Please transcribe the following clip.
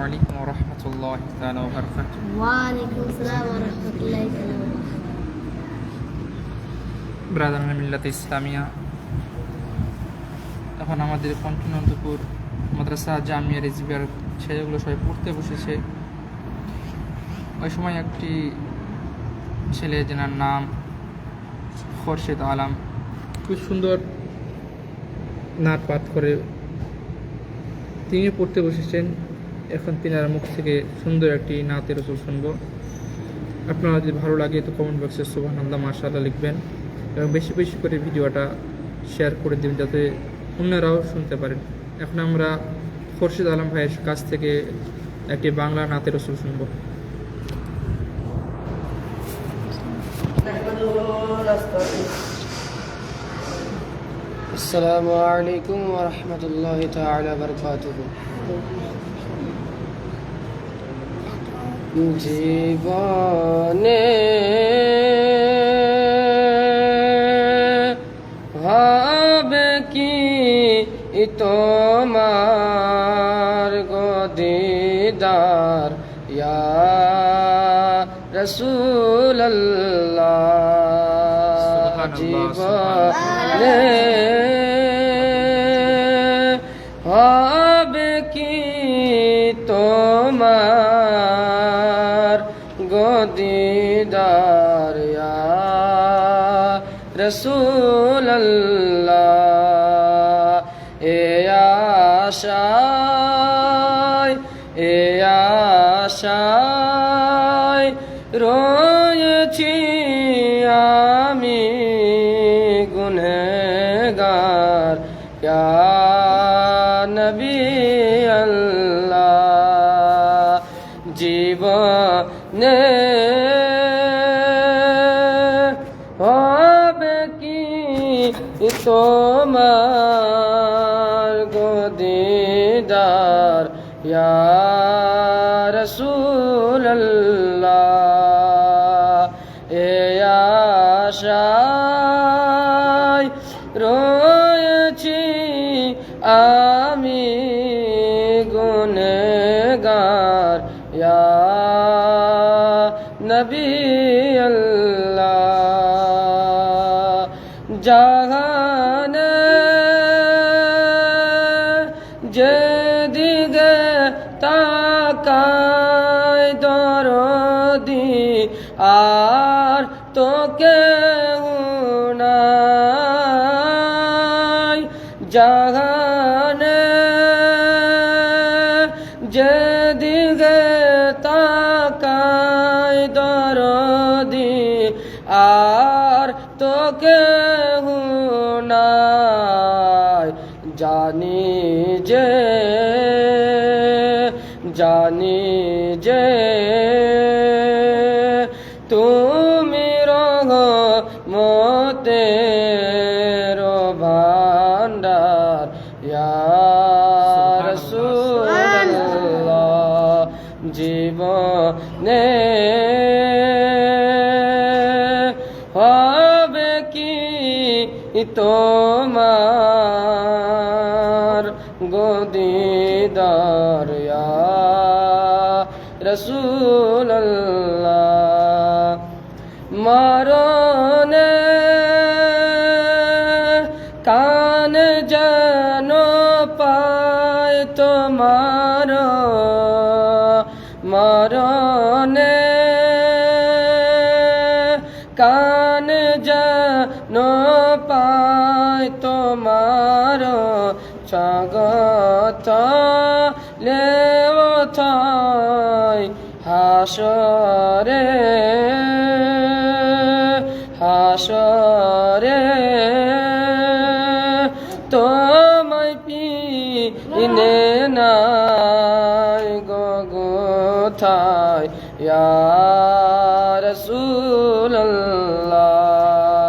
আলাইকুম ওয়া রাহমাতুল্লাহি তাআলা ওয়া বারাকাতুহু। ওয়া আলাইকুম আসসালাম ওয়া রাহমাতুল্লাহি তাআলা ওয়া বারাকাতুহু। ব্রাদার মিল্লাতে ইসলামিয়া, এখন আমাদের কন্টিনন্তপুর মাদ্রাসা জামিয়া রিজভিয়ার ছেলেগুলো সবাই পড়তে বসেছে। ওই সময় একটি ছেলে, যেনার নাম খোরশেদ আলম, খুব সুন্দর নাত পাঠ করে তিনি পড়তে বসেছেন। এখন তিনার মুখ থেকে সুন্দর একটি নাতের রসুল শুনবো। আপনারা যদি ভালো লাগে তো কমেন্ট বক্সে সুবহানাল্লাহ মাশাআল্লাহ লিখবেন এবং বেশি বেশি করে ভিডিওটা শেয়ার করে দিন যাতে অন্যরাও শুনতে পারেন। এখন আমরা খোরশেদ আলম ভাইয়ের কাছ থেকে একটি বাংলা নাতের রসুল শুনবো। আসসালামু আলাইকুম ওয়া রাহমাতুল্লাহি তাআলা ওয়া বারাকাতুহু। জীবনে হবে কি তোমার গদিদার ইয়া রাসূলুল্লাহ। জীবনে হবে কি তোমার গদিদার ইয়া রাসূলুল্লাহ। এ আশায় রয়েছি আমি গুনহগার ইয়া নবী আল্লাহ। জীবনে হবে কি তোমার গদিদার ইয়া রাসূলুল্লাহ। এ আশায় রয়েছি আমি গুনহগার ইয়া নবী আল্লাহ। জাহানে যেদিকে তাকাই দরদি আর তো কেউ নাই। জাহানে যেদিকে তাকাই দরদি আর তো কেউ নাই। জানি যে তুমি রহমতের ভান্ডার ইয়া রাসূলুল্লাহ। জীবনে হবে কি তোমার গদিদার ইয়া রাসূলুল্লাহ। মরণে কান যেন পায় তোমার, মরণে কান যেন পায় তোমার। স্বাগত লেওথায় হাসরে তোমায় পিনে নাই গো কোথায় ইয়া